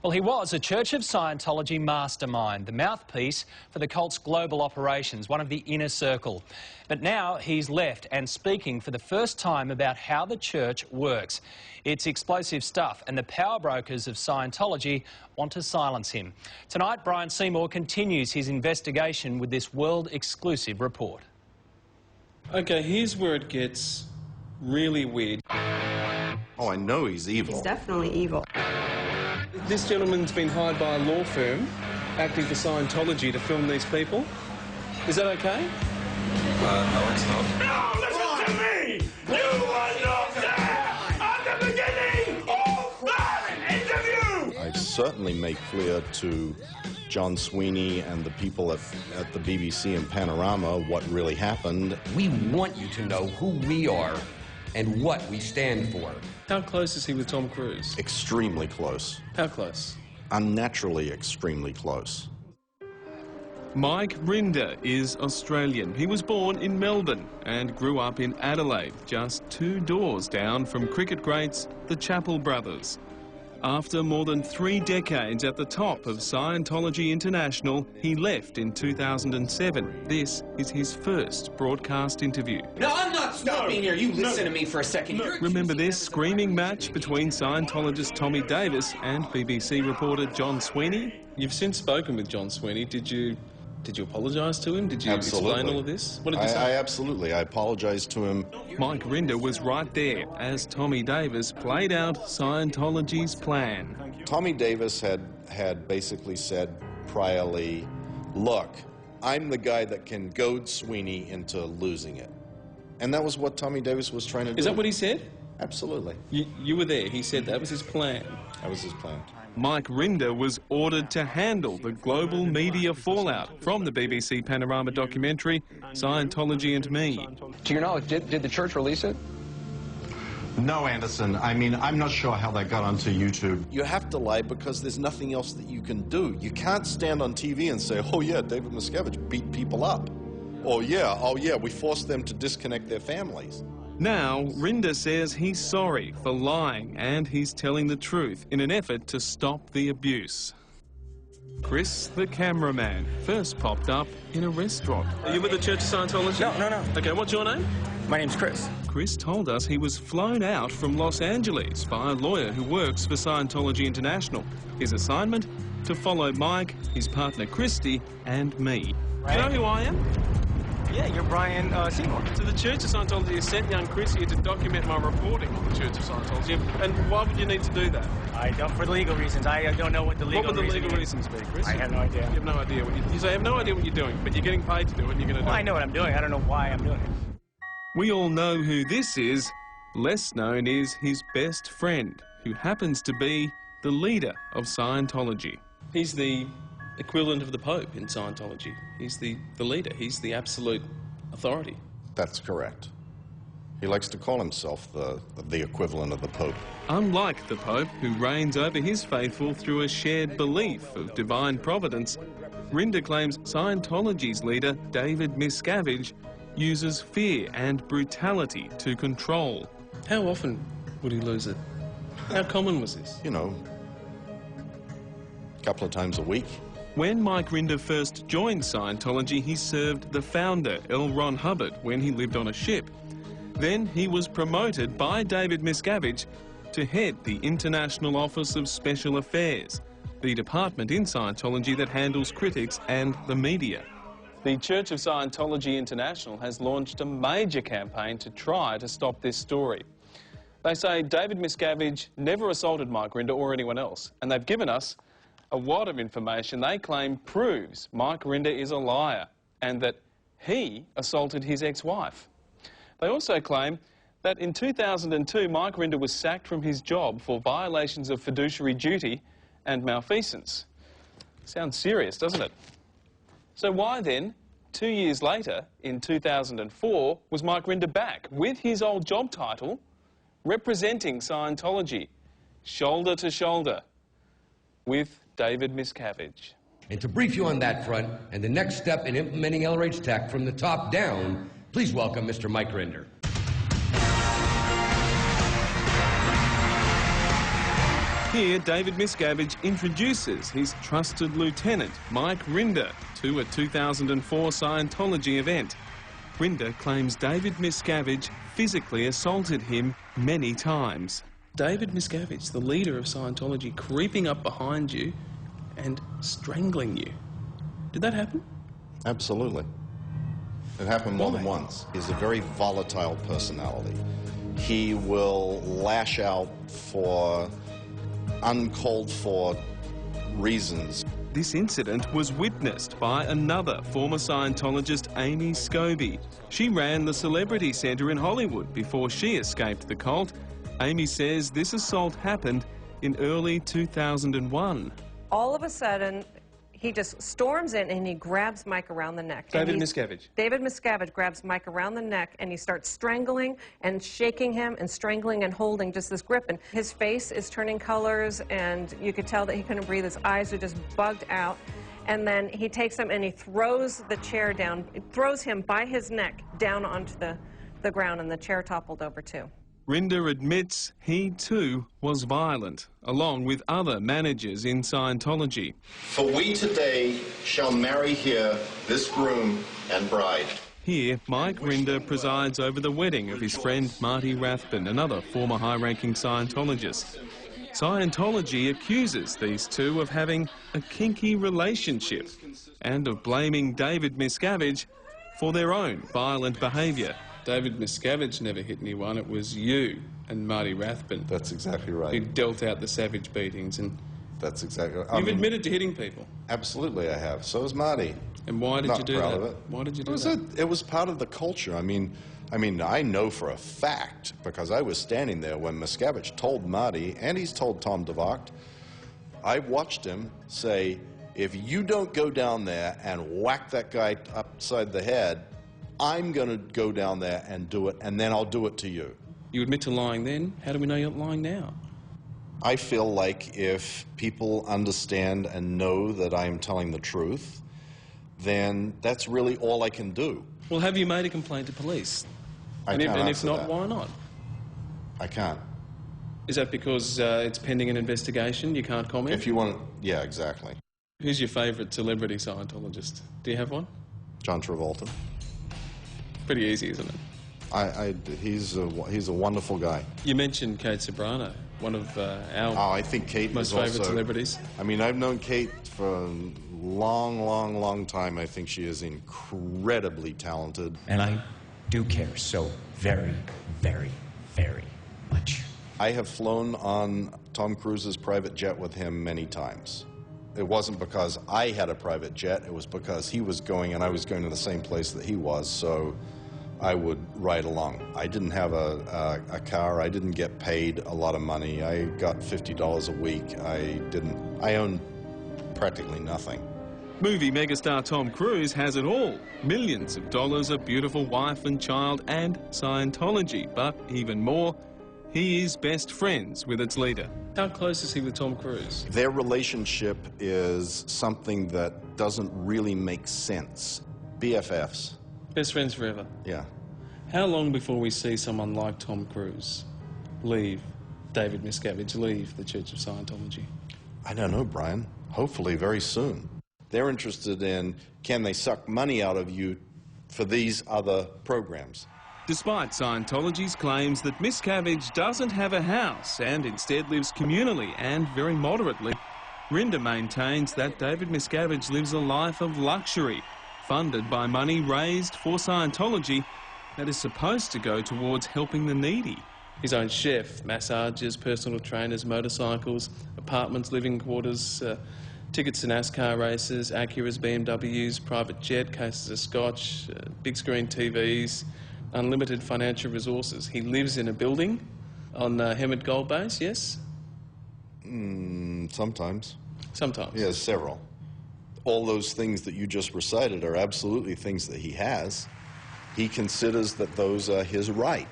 Well, he was a Church of Scientology mastermind, the mouthpiece for the cult's global operations, one of the inner circle. But now he's left and speaking for the first time about how the church works. It's explosive stuff, and the power brokers of Scientology want to silence him. Tonight, Brian Seymour continues his investigation with this world-exclusive report. OK, here's where it gets really weird. Oh, I know he's evil. He's definitely evil. This gentleman's been hired by a law firm acting for Scientology to film these people. Is that OK? No, it's not. No, listen to me! You were not there at the beginning of that interview! I certainly make clear to John Sweeney and the people at the BBC and Panorama what really happened. We want you to know who we are and what we stand for. How close is he with Tom Cruise? Extremely close. How close? Unnaturally extremely close. Mike Rinder is Australian. He was born in Melbourne and grew up in Adelaide, just 2 doors down from cricket greats the Chappell brothers. After more than 3 decades at the top of Scientology International, he left in 2007. This is his first broadcast interview. No, I'm not stopping here. You listen to me for a second. Remember this screaming match between Scientologist Tommy Davis and BBC reporter John Sweeney? You've since spoken with John Sweeney. Did you apologise to him? Did you explain all of this? What did you say? Absolutely. I apologised to him. Mike Rinder was right there as Tommy Davis played out Scientology's plan. Tommy Davis had basically said priorly, look, I'm the guy that can goad Sweeney into losing it. And that was what Tommy Davis was trying to do. Is that what he said? Absolutely. You were there. He said that was his plan. That was his plan. Mike Rinder was ordered to handle the global media fallout from the BBC Panorama documentary, Scientology and Me. To your knowledge, did the church release it? No, Anderson. I mean, I'm not sure how that got onto YouTube. You have to lie because there's nothing else that you can do. You can't stand on TV and say, oh yeah, David Miscavige beat people up. Oh yeah, we forced them to disconnect their families. Now, Rinder says he's sorry for lying and he's telling the truth in an effort to stop the abuse. Chris, the cameraman, first popped up in a restaurant. Are you with the Church of Scientology? No. OK, what's your name? My name's Chris. Chris told us he was flown out from Los Angeles by a lawyer who works for Scientology International. His assignment? To follow Mike, his partner Christy, and me. Right. You know who I am? Yeah, you're Brian Seymour. So the Church of Scientology has sent young Chris here to document my reporting on the Church of Scientology. And why would you need to do that? I don't, for legal reasons. I don't know what the legal reasons. What would the legal reasons be, Chris? I have no idea. You have no idea what you say. I have no idea what you're doing, but you're getting paid to do it and you're going to do it. Well, I know what I'm doing. I don't know why I'm doing it. We all know who this is. Less known is his best friend, who happens to be the leader of Scientology. He's the equivalent of the Pope in Scientology. He's the leader. He's the absolute authority. That's correct. He likes to call himself the equivalent of the Pope. Unlike the Pope, who reigns over his faithful through a shared belief of divine providence, Rinder claims Scientology's leader, David Miscavige, uses fear and brutality to control. How often would he lose it? How common was this? You know, a couple of times a week. When Mike Rinder first joined Scientology, he served the founder, L. Ron Hubbard, when he lived on a ship. Then he was promoted by David Miscavige to head the International Office of Special Affairs, the department in Scientology that handles critics and the media. The Church of Scientology International has launched a major campaign to try to stop this story. They say David Miscavige never assaulted Mike Rinder or anyone else, and they've given us a wad of information they claim proves Mike Rinder is a liar and that he assaulted his ex-wife. They also claim that in 2002 Mike Rinder was sacked from his job for violations of fiduciary duty and malfeasance. Sounds serious, doesn't it? So why then, 2 years later, in 2004, was Mike Rinder back with his old job title, representing Scientology, shoulder to shoulder, with David Miscavige? And to brief you on that front and the next step in implementing LRH Tech from the top down, please welcome Mr. Mike Rinder. Here, David Miscavige introduces his trusted lieutenant, Mike Rinder, to a 2004 Scientology event. Rinder claims David Miscavige physically assaulted him many times. David Miscavige, the leader of Scientology, creeping up behind you and strangling you. Did that happen? Absolutely. It happened more than once. He's a very volatile personality. He will lash out for uncalled for reasons. This incident was witnessed by another former Scientologist, Amy Scobie. She ran the Celebrity Centre in Hollywood before she escaped the cult. Amy says this assault happened in early 2001. All of a sudden, he just storms in and he grabs Mike around the neck. David Miscavige. David Miscavige grabs Mike around the neck and he starts strangling and shaking him and strangling and holding just this grip. And his face is turning colors and you could tell that he couldn't breathe. His eyes are just bugged out. And then he takes him and he throws the chair down, throws him by his neck down onto the ground, and the chair toppled over too. Rinder admits he too was violent, along with other managers in Scientology. For we today shall marry here this groom and bride. Here, Mike Rinder presides over the wedding of his friend Marty Rathbun, another former high-ranking Scientologist. Scientology accuses these two of having a kinky relationship and of blaming David Miscavige for their own violent behaviour. David Miscavige never hit anyone, it was you and Marty Rathbun. That's exactly right. Who dealt out the savage beatings. And that's exactly right. You've admitted to hitting people. Absolutely I have. So has Marty. And why did you do that? Not proud of it. Why did you do that? It was part of the culture. I mean, I know for a fact, because I was standing there when Miscavige told Marty, and he's told Tom DeVocht, I watched him say, if you don't go down there and whack that guy upside the head, I'm going to go down there and do it, and then I'll do it to you. You admit to lying then? How do we know you're lying now? I feel like if people understand and know that I am telling the truth, then that's really all I can do. Well, have you made a complaint to police? I can't and if answer not, that. why not? I can't. Is that because it's pending an investigation? You can't comment? If you want to, yeah, exactly. Who's your favourite celebrity Scientologist? Do you have one? John Travolta. Pretty easy, isn't it? He's a wonderful guy. You mentioned Kate Ceberano, one of our I think Kate most favourite celebrities. I mean, I've known Kate for a long time. I think she is incredibly talented. And I do care so very, very, very much. I have flown on Tom Cruise's private jet with him many times. It wasn't because I had a private jet, it was because he was going and I was going to the same place that he was, so I would ride along. I didn't have a car, I didn't get paid a lot of money, I got $50 a week, I owned practically nothing. Movie megastar Tom Cruise has it all. Millions of dollars, a beautiful wife and child, and Scientology. But even more, he is best friends with its leader. How close is he with Tom Cruise? Their relationship is something that doesn't really make sense. BFFs. Best friends forever? Yeah. How long before we see someone like Tom Cruise leave, David Miscavige, leave the Church of Scientology? I don't know, Brian. Hopefully very soon. They're interested in, can they suck money out of you for these other programs? Despite Scientology's claims that Miscavige doesn't have a house and instead lives communally and very moderately, Rinder maintains that David Miscavige lives a life of luxury, funded by money raised for Scientology that is supposed to go towards helping the needy. His own chef, massages, personal trainers, motorcycles, apartments, living quarters, tickets to NASCAR races, Acuras, BMWs, private jet, cases of scotch, big screen TVs, unlimited financial resources. He lives in a building on Hemet Gold Base, yes? Sometimes. Sometimes? He has several. All those things that you just recited are absolutely things that he has. He considers that those are his right.